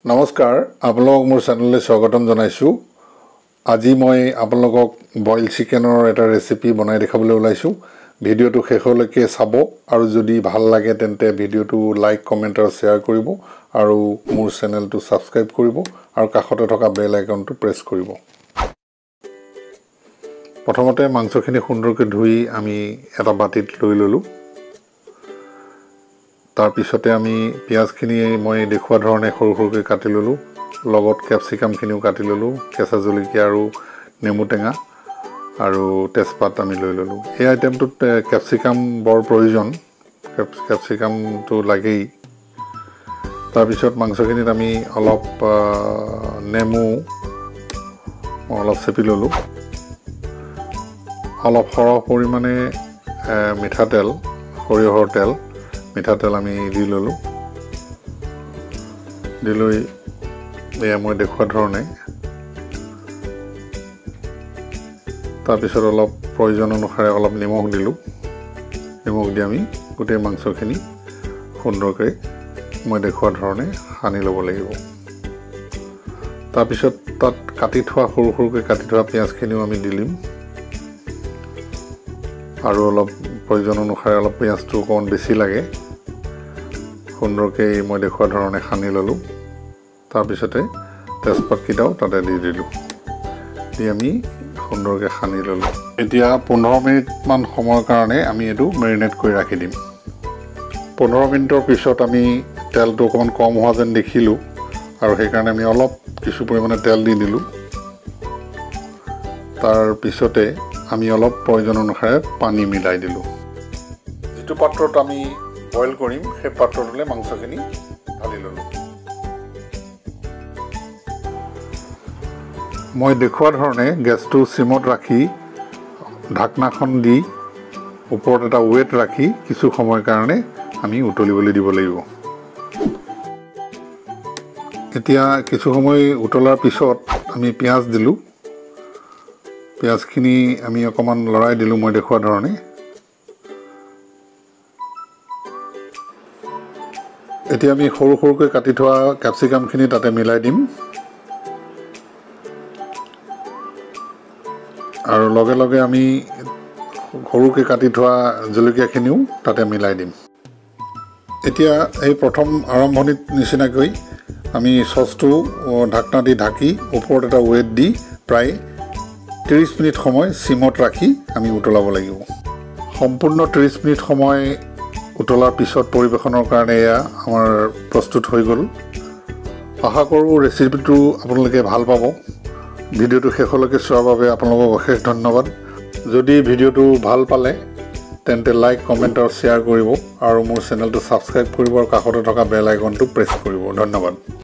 নমস্কাৰ আপোনালোকক মোৰ চেনেললৈ স্বাগতম জনাইছো। আজি মই আপোনালোকক বইল চিকেনৰ এটা ৰেচিপি বনাই দেখাবলৈ ওলাইছো। ভিডিওটো শেষলৈকে চাব আৰু যদি ভাল লাগে তেন্তে ভিডিওটো লাইক কমেন্ট আৰু শেয়াৰ কৰিব আৰু মোৰ চেনেলটো সাবস্ক্ৰাইব কৰিব আৰু কাষতে থকা বেল আইকনটো প্ৰেছ কৰিব। প্ৰথমতে মাংসখিনি সুন্দৰকৈ ধুই আমি এটা বাটিত লৈ ললো। তাৰ পিছতে আমি পিয়াজখিনি মই দেখুৱা ধৰণে সৰু সৰুকৈ কাটি ললো। লগত ক্যাপসিকামখিনিও কাটি ললো, কেঁচা জলকীয়া আৰু নেমু টেঙা আৰু তেজপাত আমি লৈ ললো। এই আইটেমটোত ক্যাপসিকাম বৰ প্ৰয়োজন, ক্যাপসিকামটো লাগেই। তাৰ পিছত মাংসখিনিত আমি অলপ নেমু অলপ চেপি ললো। অলপ সৰহ পৰিমাণে মিঠাতেল, সৰিয়হৰ তেল, মিঠাতেল আমি দি ললো। দিলৈ এয়া মই দেখুৱা ধৰণে। তাৰ পিছত অলপ প্ৰয়োজন অনুসাৰে অলপ নিমখ দিলো। নিমখ দি আমি গোটেই মাংসখিনি সুন্দৰকৈ মই দেখুৱা ধৰণে সানি ল'ব লাগিব। তাৰ পিছত তাত কাটি থোৱা সৰু সৰুকৈ কাটি থোৱা পিয়াজখিনিও আমি দিলিম আৰু অলপ প্ৰয়োজন অনুসাৰে অলপ পিয়াজটো অকণ বেছি লাগে। সুন্দৰকৈ মই দেখুৱা ধৰণে সানি ললো। তাৰ পিছতে তেজপাতকেইটাও তাতে দি দিলো। দি আমি সুন্দৰকৈ সানি ললো। এতিয়া 15 মিনিটমান সময়ৰ কাৰণে আমি এইটো মেৰিনেট কৰি ৰাখি দিম। 15 মিনিটৰ পিছত আমি তেলটো অকণমান কম হোৱা যেন দেখিলোঁ আৰু সেইকাৰণে আমি অলপ কিছু পৰিমাণে তেল দি দিলোঁ। তাৰ পিছতে আমি অলপ প্ৰয়োজন অনুসাৰে পানী মিলাই দিলোঁ। যিটো পাত্ৰত আমি বইল কৰিম সেই পাত্ৰটোলৈ মাংসখিনি ঢালি ললোঁ। মই দেখুৱা ধৰণে গেছটো সিমত ৰাখি ঢাকনাখন দি ওপৰত এটা ৱেট ৰাখি কিছু সময়ৰ কাৰণে আমি উতলিবলৈ দিব লাগিব। এতিয়া কিছু সময় উতলাৰ পিছত আমি পিঁয়াজ দিলোঁ। পিঁয়াজখিনি আমি অকণমান লৰাই দিলোঁ মই দেখুৱা ধৰণে। এতিয়া আমি সৰু সৰুকৈ কাটি থোৱা ক্যাপসিকামখিনি তাতে মিলাই দিম আৰু লগে লগে আমি সৰুকৈ কাটি থোৱা জলকীয়াখিনিও তাতে মিলাই দিম। এতিয়া এই প্ৰথম আৰম্ভণিত নিচিনাকৈ আমি সচটো ঢাকনা দি ঢাকি ওপৰত এটা ৱেট দি প্ৰায় 30 মিনিট সময় সিমত ৰাখি আমি উতলাব লাগিব। সম্পূৰ্ণ 30 মিনিট সময় উতলাৰ পিছত পৰিৱেশনৰ কাৰণে এয়া আমাৰ প্ৰস্তুত হৈ গ'ল। আশা কৰোঁ ৰেচিপিটো আপোনালোকে ভাল পাব। ভিডিওটো শেষলৈকে চোৱাৰ বাবে আপোনালোকক অশেষ ধন্যবাদ। যদি ভিডিওটো ভাল পালে তেন্তে লাইক কমেণ্ট আৰু শ্বেয়াৰ কৰিব আৰু মোৰ চেনেলটো ছাবস্ক্ৰাইব কৰিব আৰু কাষতে থকা বেল আইকনটো প্ৰেছ কৰিব। ধন্যবাদ।